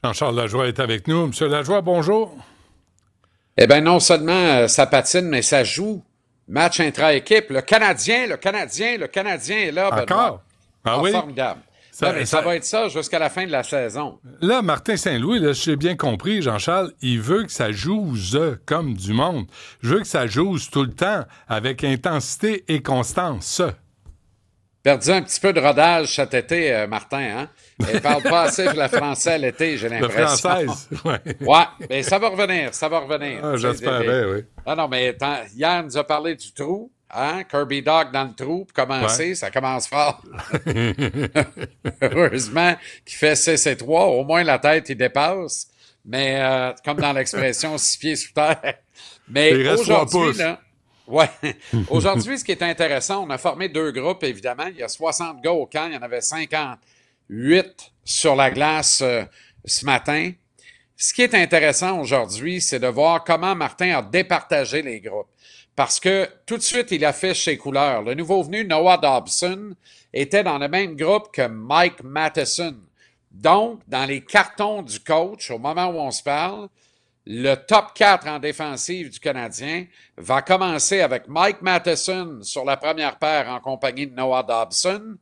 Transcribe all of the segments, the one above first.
Jean-Charles Lajoie est avec nous. Monsieur Lajoie, bonjour. Eh bien, non seulement ça patine, mais ça joue. Match intra-équipe. Le Canadien est là, Benoît. Encore? Ah oui? Formidable. Ça va être ça jusqu'à la fin de la saison. Là, Martin Saint-Louis, là, j'ai bien compris, Jean-Charles, il veut que ça joue comme du monde. Je veux que ça joue tout le temps, avec intensité et constance. Perdu un petit peu de rodage cet été, Martin, hein? Il parle pas assez de la français l'été, j'ai Le l'impression. française, oui. Ouais, mais ça va revenir, ça va revenir. Ah, j'espérais, oui. Ah non, mais hier, il nous a parlé du trou, hein? Kirby Dog dans le trou, pour commencer, Ouais. ça commence fort. Heureusement qu'il fait 6 et 3, au moins la tête, il dépasse. Mais comme dans l'expression, 6 pieds sous terre. Mais Il reste 3 aujourd'hui, pouces. là, ouais. Aujourd'hui, ce qui est intéressant, on a formé 2 groupes, évidemment. Il y a 60 gars au camp, il y en avait 58 sur la glace ce matin. Ce qui est intéressant aujourd'hui, c'est de voir comment Martin a départagé les groupes. Parce que tout de suite, il affiche ses couleurs. Le nouveau venu, Noah Dobson, était dans le même groupe que Mike Matheson. Donc, dans les cartons du coach, au moment où on se parle, le top 4 en défensive du Canadien va commencer avec Mike Matheson sur la première paire en compagnie de Noah Dobson.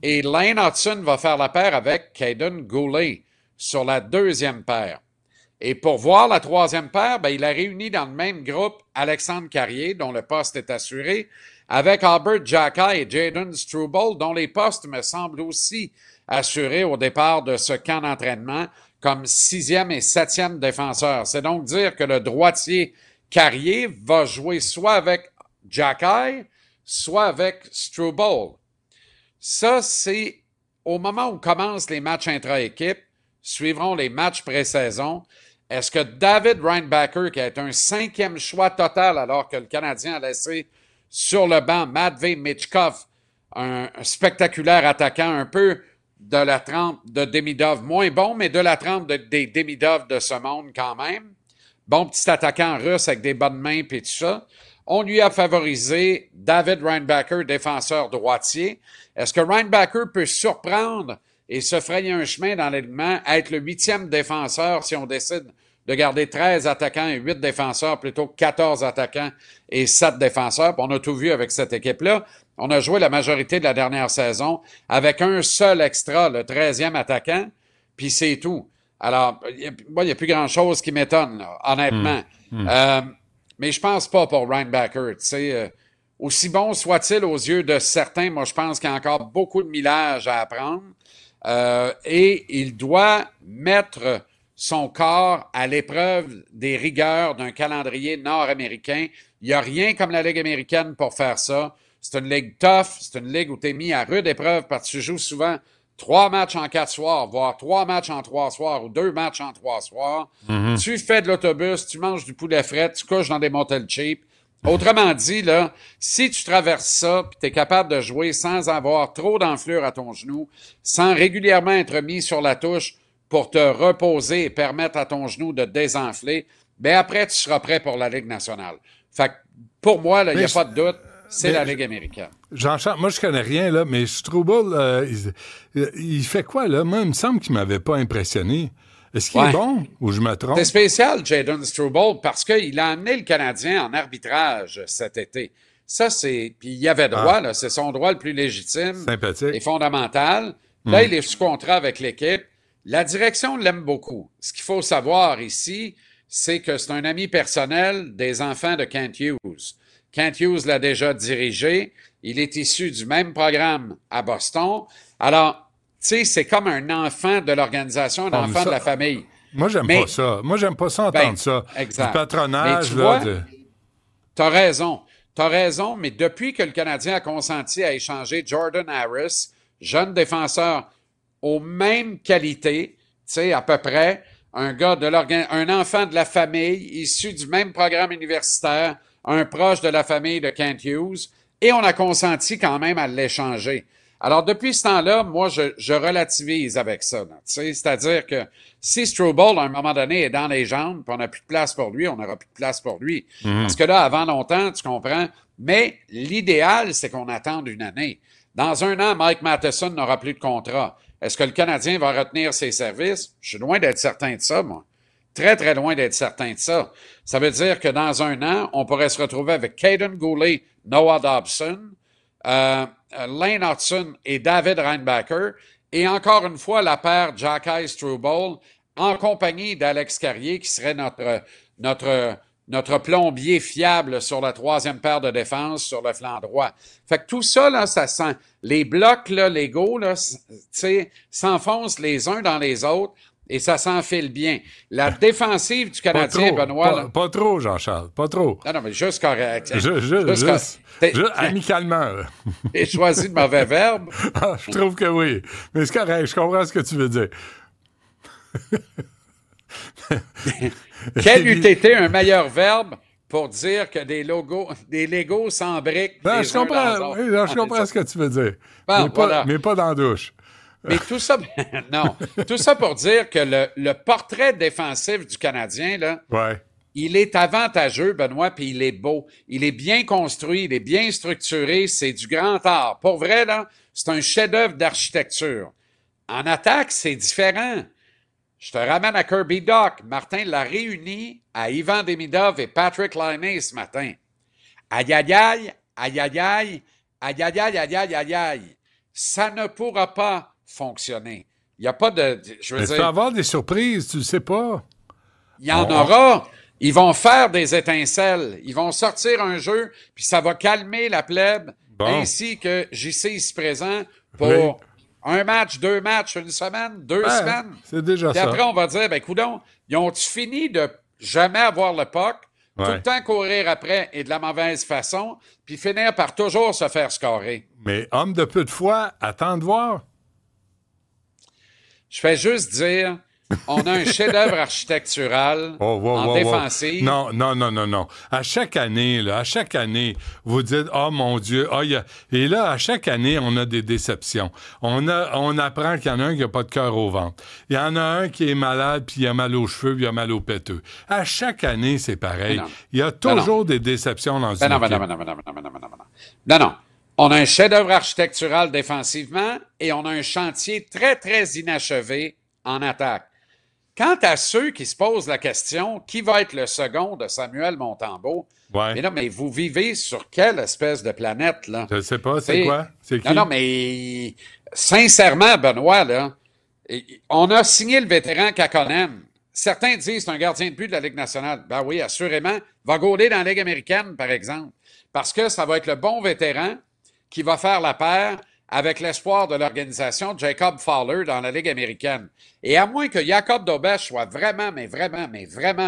Et Lane Hudson va faire la paire avec Caden Goulet sur la deuxième paire. Et pour voir la troisième paire, ben, il a réuni dans le même groupe Alexandre Carrier, dont le poste est assuré, avec Albert Xhekaj et Jayden Struble, dont les postes me semblent aussi assurés au départ de ce camp d'entraînement comme 6e et 7e défenseur. C'est donc dire que le droitier Carrier va jouer soit avec Xhekaj, soit avec Struble. Ça, c'est au moment où commencent les matchs intra-équipe, suivront les matchs pré-saison. Est-ce que David Reinbacher, qui a été un 5e choix total alors que le Canadien a laissé sur le banc Matvei Michkov, un spectaculaire attaquant un peu de la trempe de Demidov, moins bon, mais de la trempe des Demidov de ce monde quand même. Bon petit attaquant russe avec des bonnes mains et tout ça. On lui a favorisé David Reinbacher, défenseur droitier. Est-ce que Reinbacher peut surprendre et se frayer un chemin dans l'alignement, être le 8e défenseur si on décide de garder 13 attaquants et 8 défenseurs plutôt que 14 attaquants et 7 défenseurs? Puis on a tout vu avec cette équipe-là. On a joué la majorité de la dernière saison avec un seul extra, le 13e attaquant, puis c'est tout. Alors, moi, il n'y a plus grand-chose qui m'étonne, là, honnêtement. Mais je pense pas pour Reinbacher. Aussi bon soit-il aux yeux de certains, moi, je pense qu'il y a encore beaucoup de millage à apprendre. Et il doit mettre son corps à l'épreuve des rigueurs d'un calendrier nord-américain. Il n'y a rien comme la Ligue américaine pour faire ça. C'est une ligue tough, c'est une ligue où tu es mis à rude épreuve parce que tu joues souvent 3 matchs en 4 soirs, voire 3 matchs en 3 soirs ou 2 matchs en 3 soirs. Tu fais de l'autobus, tu manges du poulet frais, tu couches dans des motels cheap. Autrement dit, là, si tu traverses ça puis tu es capable de jouer sans avoir trop d'enflure à ton genou, sans régulièrement être mis sur la touche pour te reposer et permettre à ton genou de désenfler, ben après, tu seras prêt pour la Ligue nationale. Fait que pour moi, il n'y a pas de doute, c'est la Ligue américaine. Jean-Charles, moi, je connais rien, là, mais Struble, il fait quoi, là? Moi, il me semble qu'il m'avait pas impressionné. Est-ce qu'il est bon ou je me trompe? C'est spécial, Jayden Struble, parce qu'il a amené le Canadien en arbitrage cet été. Ça, c'est... Puis il y avait droit, là. C'est son droit le plus légitime Sympathique. et fondamental. Là, il est sous contrat avec l'équipe. La direction l'aime beaucoup. Ce qu'il faut savoir ici, c'est que c'est un ami personnel des enfants de Kent Hughes. Kent Hughes l'a déjà dirigé. Il est issu du même programme à Boston. Alors, tu sais, c'est comme un enfant de l'organisation, un enfant de la famille. Moi, j'aime pas ça. Moi, j'aime pas ça entendre ça. Exact. Du patronage, mais là. T'as raison. T'as raison, mais depuis que le Canadien a consenti à échanger Jordan Harris, jeune défenseur aux mêmes qualités, tu sais, à peu près, un gars un enfant de la famille, issu du même programme universitaire, un proche de la famille de Kent Hughes, et on a consenti quand même à l'échanger. Alors, depuis ce temps-là, moi, je relativise avec ça. C'est-à-dire que si Struble, à un moment donné, est dans les jambes, puis on n'a plus de place pour lui, on n'aura plus de place pour lui. Parce que là, avant longtemps, tu comprends, mais l'idéal, c'est qu'on attende une année. Dans un an, Mike Matheson n'aura plus de contrat. Est-ce que le Canadien va retenir ses services? Je suis loin d'être certain de ça, moi. Très, très loin d'être certain de ça. Ça veut dire que dans un an, on pourrait se retrouver avec Caden Goulet, Noah Dobson, Lane Hudson et David Reinbacher, et encore une fois, la paire Jacky Struble, en compagnie d'Alex Carrier, qui serait notre plombier fiable sur la troisième paire de défense sur le flanc droit. Fait que tout ça, là, ça sent. Les blocs, là, légaux, là, s'enfoncent les uns dans les autres et ça s'enfile bien. La défensive du Canadien, Benoît... Pas trop, Jean-Charles, pas trop. Non, mais juste correct. Juste amicalement. J'ai choisi de mauvais verbes. Ah, je trouve que oui. Mais c'est correct, je comprends ce que tu veux dire. Quel eût été un meilleur verbe pour dire que des Legos s'embriquent? Ben, je comprends ce que tu veux dire. Bon, mais pas dans la douche. Mais tout ça, non. Tout ça pour dire que le portrait défensif du Canadien, là, ouais. Il est avantageux, Benoît, puis il est beau. Il est bien construit, il est bien structuré, c'est du grand art. Pour vrai, là, c'est un chef-d'œuvre d'architecture. En attaque, c'est différent. Je te ramène à Kirby Dach. Martin l'a réuni à Ivan Demidov et Patrick Laine ce matin. Aïe, aïe, aïe, aïe, aïe, aïe, aïe, aïe, aïe, aïe, aïe, aïe, aïe. Ça ne pourra pas fonctionner. Il n'y a pas de... Je veux dire, tu peux avoir des surprises, tu ne sais pas. Il y en aura. Ils vont faire des étincelles. Ils vont sortir un jeu, puis ça va calmer la plèbe, ainsi que JC ici présent pour un match, 2 matchs, une semaine, 2 semaines. C'est déjà puis ça. après, on va dire, ben coudonc, ils ont-tu fini de jamais avoir le puck, tout le temps courir après et de la mauvaise façon, puis finir par toujours se faire scorer? Mais homme de peu de foi, attends de voir. Je fais juste dire... On a un chef-d'œuvre architectural en défensive. Non. À chaque année, vous dites « Oh mon Dieu! » Et là, à chaque année, on a des déceptions. On apprend qu'il y en a un qui n'a pas de cœur au ventre. Il y en a un qui est malade, puis il a mal aux cheveux, puis il a mal aux péteux. À chaque année, c'est pareil. Il y a toujours des déceptions dans une équipe. Non. On a un chef-d'œuvre architectural défensivement et on a un chantier très, très inachevé en attaque. Quant à ceux qui se posent la question, qui va être le second de Samuel Montembeault? Mais non, mais vous vivez sur quelle espèce de planète, là? Je ne sais pas, c'est quoi? C'est qui? Non, mais sincèrement, Benoît, là, on a signé le vétéran Kakkonen. Certains disent c'est un gardien de but de la Ligue nationale. Ben oui, assurément. Va gauler dans la Ligue américaine, par exemple. Parce que ça va être le bon vétéran qui va faire la paire avec l'espoir de l'organisation Jacob Fowler dans la Ligue américaine. Et à moins que Jacob Dobes soit vraiment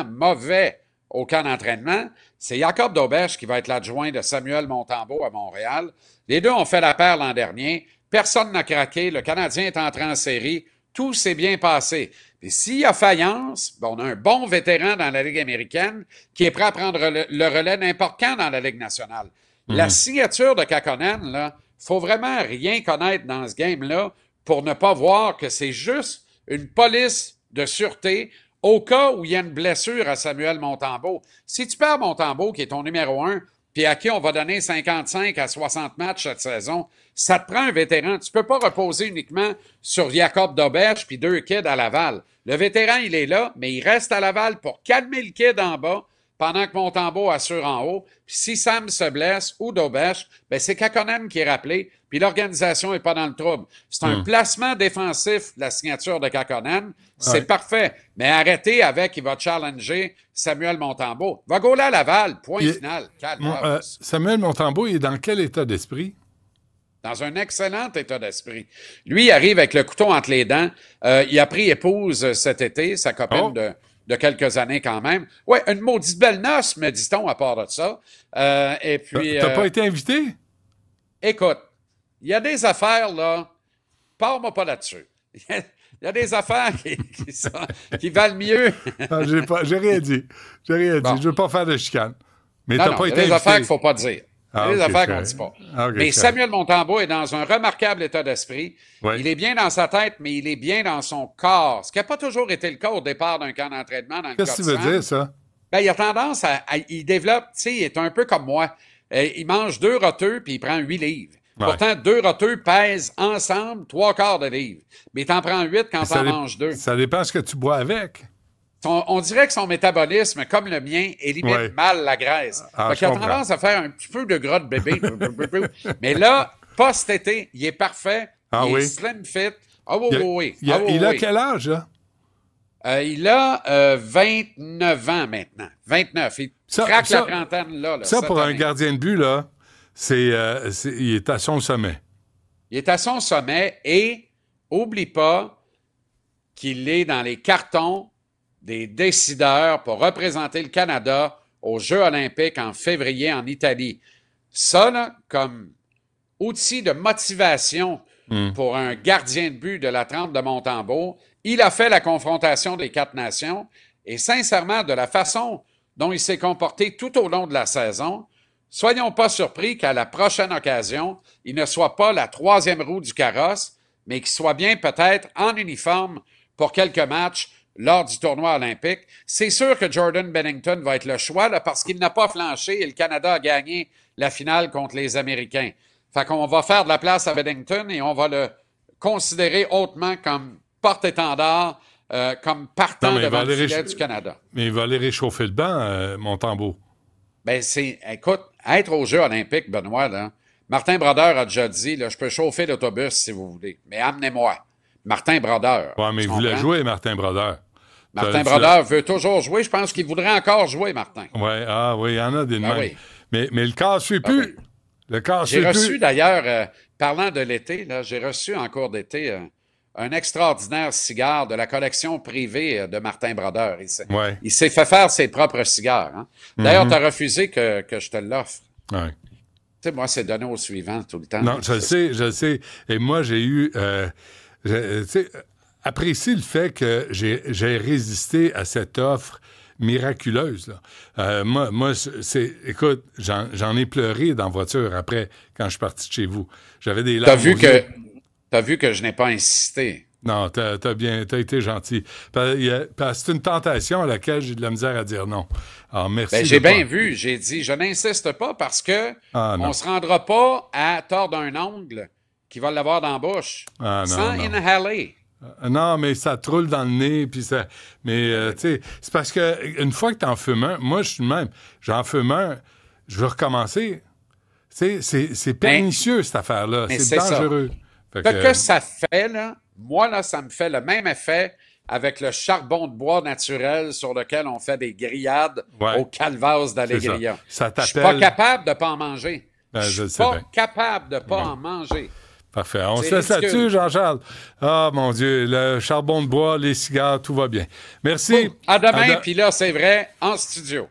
mauvais au camp d'entraînement, c'est Jacob Dobes qui va être l'adjoint de Samuel Montembeault à Montréal. Les deux ont fait la paire l'an dernier. Personne n'a craqué. Le Canadien est entré en série. Tout s'est bien passé. Et s'il y a faillance, on a un bon vétéran dans la Ligue américaine qui est prêt à prendre le relais n'importe quand dans la Ligue nationale. La signature de Kakkonen, là, faut vraiment rien connaître dans ce game-là pour ne pas voir que c'est juste une police de sûreté au cas où il y a une blessure à Samuel Montembeault. Si tu perds Montembeault, qui est ton numéro 1, puis à qui on va donner 55 à 60 matchs cette saison, ça te prend un vétéran. Tu peux pas reposer uniquement sur Jacob Dobes puis 2 kids à Laval. Le vétéran, il est là, mais il reste à Laval pour calmer le kid en bas pendant que Montembeault assure en haut. Puis si Sam se blesse ou Dobes, ben c'est Kakkonen qui est rappelé, puis l'organisation n'est pas dans le trouble. C'est un placement défensif de la signature de Kakkonen. C'est parfait. Mais arrêtez avec, il va challenger Samuel Montembeault. Va gauler à Laval, point final. Samuel Montembeault, il est dans quel état d'esprit? Dans un excellent état d'esprit. Lui, il arrive avec le couteau entre les dents. Il a pris épouse cet été, sa copine de quelques années quand même. Oui, une maudite belle noce, me dit-on, à part de ça. Et puis... T'as pas été invité? Écoute, il y a des affaires, là, parle-moi pas là-dessus. Il y a des affaires qui valent mieux. Non, j'ai rien dit. Bon. Je veux pas faire de chicane. Mais non, il y a des affaires qu'il faut pas dire. Il y a des affaires qu'on ne dit pas. Mais Samuel Montembeault est dans un remarquable état d'esprit. Oui. Il est bien dans sa tête, mais il est bien dans son corps. Ce qui n'a pas toujours été le cas au départ d'un camp d'entraînement dans le Qu'est-ce que tu veux dire, ça? Ben, il a tendance il développe, tu sais, il est un peu comme moi. Il mange 2 roteux, puis il prend 8 livres. Ouais. Pourtant, 2 roteux pèsent ensemble 3/4 de livre. Mais t'en prends 8 quand t'en manges 2. Ça dépend ce que tu bois avec. On dirait que son métabolisme, comme le mien, élimine mal la graisse. Ah, Il a tendance à faire un petit peu de gras de bébé. Mais là, pas cet été, il est parfait. Il est slim fit. Ah oui. Il a quel âge, là? Il a 29 ans maintenant. 29. Il craque la trentaine là. Ça, pour un gardien de but, là, il est à son sommet. Il est à son sommet et oublie pas qu'il est dans les cartons des décideurs pour représenter le Canada aux Jeux olympiques en février en Italie. Ça, là, comme outil de motivation pour un gardien de but de la Trempe de Montembeault, il a fait la confrontation des 4 nations et sincèrement, de la façon dont il s'est comporté tout au long de la saison, soyons pas surpris qu'à la prochaine occasion, il ne soit pas la 3e roue du carrosse, mais qu'il soit bien peut-être en uniforme pour quelques matchs lors du tournoi olympique. C'est sûr que Jordan Bennington va être le choix là, parce qu'il n'a pas flanché et le Canada a gagné la finale contre les Américains. Fait qu'on va faire de la place à Bennington et on va le considérer hautement comme porte-étendard, comme partant devant le filet du Canada. Mais il va aller réchauffer le banc, Montembeault. Ben écoute, être aux Jeux olympiques, Benoît, là, Martin Brodeur a déjà dit, là, je peux chauffer l'autobus si vous voulez, mais amenez-moi. Martin Brodeur. Oui, mais il voulait jouer, Martin Brodeur. Martin Brodeur veut toujours jouer. Je pense qu'il voudrait encore jouer, Martin. Oui, il y en a des de même. Oui. Mais le cas ne suit plus. J'ai reçu, d'ailleurs, parlant de l'été, j'ai reçu en cours d'été un extraordinaire cigare de la collection privée de Martin Brodeur. Il s'est fait faire ses propres cigares. Hein. D'ailleurs, tu as refusé que je te l'offre. Oui. Tu sais, moi, c'est donné au suivant tout le temps. Non, je sais. Et moi, j'ai eu... apprécie le fait que j'ai résisté à cette offre miraculeuse. Là. Moi, écoute, j'en ai pleuré dans la voiture après, quand je suis parti de chez vous. J'avais des larmes. T'as vu que je n'ai pas insisté. Non, t'as été gentil. C'est une tentation à laquelle j'ai de la misère à dire non. Alors, merci. J'ai bien vu. J'ai dit, je n'insiste pas parce que on ne se rendra pas à tordre un ongle qui va l'avoir dans la bouche sans inhaler. Non, mais ça te roule dans le nez, puis ça... Mais, tu sais, c'est parce que une fois que t'en fumes un, moi, je suis le même. J'en fume un, je veux recommencer. C'est pernicieux, cette affaire-là. C'est dangereux. Ce que ça fait, là, moi, là, ça me fait le même effet avec le charbon de bois naturel sur lequel on fait des grillades au Calvasse d'Allégria. Je suis pas capable de ne pas en manger. Je suis pas capable de ne pas en manger. Parfait. On se laisse là-dessus, Jean-Charles. Ah, mon Dieu, le charbon de bois, les cigares, tout va bien. Merci. À demain, puis là, c'est vrai, en studio.